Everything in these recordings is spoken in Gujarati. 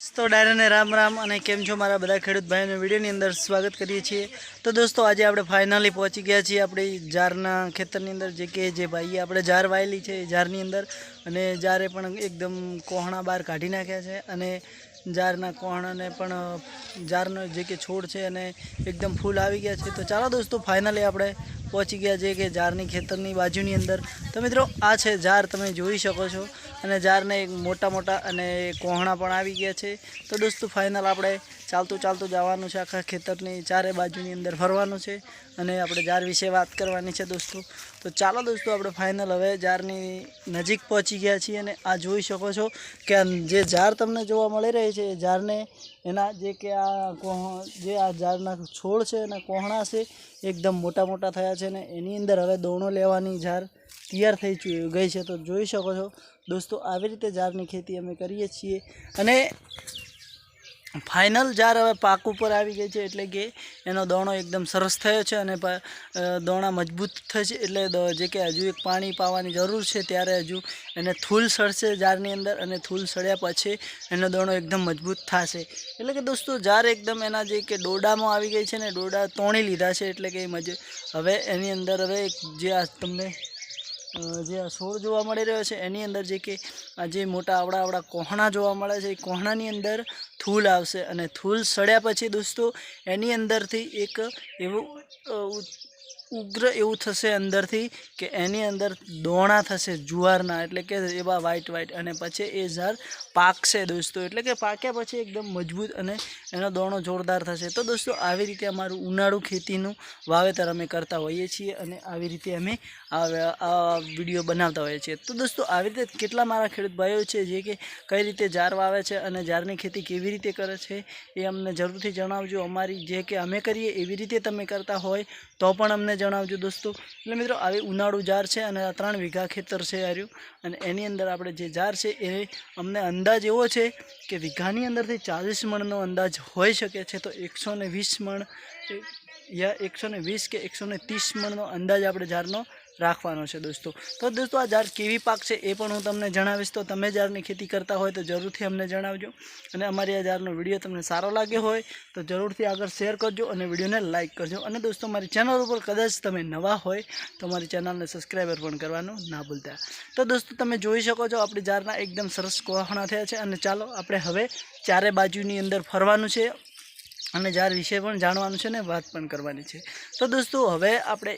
तो डायरा ने राम राम અને કેમ છો મારા બધા ખેડૂત ભાઈઓને વિડીયોની અંદર સ્વાગત કરીએ છીએ। તો દોસ્તો આજે આપણે ફાઇનલી પહોંચી ગયા છીએ આપણી જારના ખેતરની અંદર, જે ભાઈએ આપણે જાર વાયેલી છે એ જારની અંદર। અને જારે પણ એકદમ કોહણા બહાર કાઢી નાખ્યા છે અને જારના કોહણાને પણ જારનો જે કે છોડ છે અને એકદમ ફૂલ આવી ગયા છે। તો ચાલો દોસ્તો ફાઇનલી આપણે પહોંચી ગયા છે કે જારની ખેતરની બાજુની અંદર। તો મિત્રો આ છે જાર, તમે જોઈ શકો છો, અને જારને એક મોટા મોટા અને કોહણા પણ આવી ગયા છે। તો દોસ્તો ફાઇનલ આપણે ચાલતું જવાનું છે, આખા ખેતરની ચારે બાજુની અંદર ફરવાનું છે અને આપણે જાર વિશે વાત કરવાની છે દોસ્તો। તો ચાલો દોસ્તો આપણે ફાઇનલ હવે જારની નજીક પહોંચી ગયા છીએ અને આ જોઈ શકો છો કે જે જાર તમને જોવા મળી રહી છે એ જારને એના જે કે આ જારના છોડ છે અને કોહણા છે એકદમ મોટા મોટા થયા છે અને એની અંદર હવે દોણો લેવાની જાર તૈયાર થઈ ગઈ છે। તો જોઈ શકો છો દોસ્તો આવી રીતે જારની ખેતી અમે કરીએ છીએ અને ફાઇનલ જાર હવે પાક ઉપર આવી ગઈ છે, એટલે કે એનો દોણો એકદમ સરસ થયો છે અને દોણા મજબૂત થશે। એટલે જે કે હજુ એક પાણી પાવાની જરૂર છે, ત્યારે હજુ એને થૂલ સડશે જારની અંદર અને થૂલ સડ્યા પછી એનો દોણો એકદમ મજબૂત થશે। એટલે કે દોસ્તો જાર એકદમ એના જે કે ડોડામાં આવી ગઈ છે ને ડોડા તોણી લીધા છે, એટલે કે હવે એની અંદર હવે જે આ તમને જે આ છોડ જોવા મળી રહ્યો છે એની અંદર જે કે આ જે મોટા આવડા કોહણા જોવા મળે છે એ કોહણાની અંદર થૂલ આવશે અને થૂલ સડ્યા પછી દોસ્તો એની અંદરથી એક એવું ઉગ્ર એવું થશે અંદરથી કે એની અંદર દોણા થશે જુવારના, એટલે કે એવા વ્હાઈટ અને પછી એ જાર પાકશે દોસ્તો। એટલે કે પાક્યા પછી એકદમ મજબૂત અને એનો દોણો જોરદાર થશે। તો દોસ્તો આવી રીતે અમારું ઉનાળુ ખેતીનું વાવેતર અમે કરતા હોઈએ છીએ અને આવી રીતે અમે આ વિડીયો બનાવતા હોઈએ છીએ। તો દોસ્તો આવી રીતે કેટલા મારા ખેડૂત ભાઈઓ છે જે કે કઈ રીતે જાર વાવે છે અને જારની ખેતી કેવી રીતે કરે છે એ અમને જરૂરથી જણાવજો। અમારી જે કે અમે કરીએ એવી રીતે તમે કરતા હોય તો પણ અમને જણાવજો દોસ્તો। એટલે મિત્રો આવી ઉનાળુ જાર છે અને આ 3 વીઘા ખેતર છે આર્યું, અને એની અંદર આપણે જે જાર છે એ અમને અંદાજ એવો છે કે વીઘાની અંદરથી 40 મણનો અંદાજ હોઈ શકે છે। તો 120 મણ યા 120 કે 130 મણનો અંદાજ આપણે જારનો રાખવાનો છે દોસ્તો। તો દોસ્તો આ જાર કેવી પાક છે એ પણ હું તમને જણાવીશ। તો તમે જારની ખેતી કરતા હોય તો જરૂરથી અમને જણાવજો અને અમારી આ જારનો વિડીયો તમને સારો લાગ્યો હોય તો જરૂરથી આગળ શેર કરજો અને વિડીયોને લાઇક કરજો। અને દોસ્તો મારી ચેનલ ઉપર કદાચ તમે નવા હોય તો મારી ચેનલને સબસ્ક્રાઈબર પણ કરવાનું ના ભૂલતા। તો દોસ્તો તમે જોઈ શકો છો આપણી જારના એકદમ સરસ કોહણા થયા છે અને ચાલો આપણે હવે ચારે બાજુની અંદર ફરવાનું છે અને જાર વિશે પણ જાણવાનું છે ને વાત પણ કરવાની છે। તો દોસ્તો હવે આપણે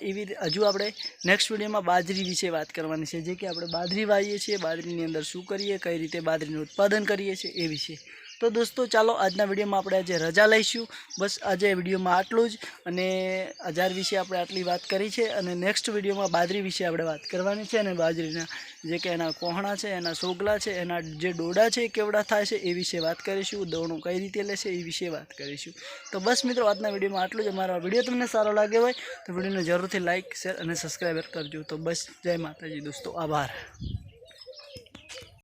હજુ આપણે નેક્સ્ટ વિડીયોમાં બાજરી વિશે વાત કરવાની છે, જે કે આપણે બાજરી વાવીએ છીએ, બાજરીની અંદર શું કરીએ, કઈ રીતે બાજરીનું ઉત્પાદન કરીએ છીએ એ વિશે। તો દોસ્તો ચાલો આજના વિડીયોમાં આપણે આજે રજા લઈશું। બસ આજે વિડીયોમાં આટલું જ, અને આ જાર વિશે આપણે આટલી વાત કરી છે અને નેક્સ્ટ વિડીયોમાં બાજરી વિશે આપણે વાત કરવાની છે અને બાજરીના જે કે એના કોહણા છે, એના સોગલા છે, એના જે ડોડા છે કેવડા થાય છે એ વિશે વાત કરીશું, દોણું કઈ રીતે લેશે એ વિશે વાત કરીશું। તો બસ મિત્રો આજના વિડીયોમાં આટલું જ। અમારો વિડીયો તમને સારો લાગ્યો હોય તો વિડીયોને જરૂરથી લાઇક, શેર અને સબસ્ક્રાઈબર કરજો। તો બસ જય માતાજી દોસ્તો, આભાર।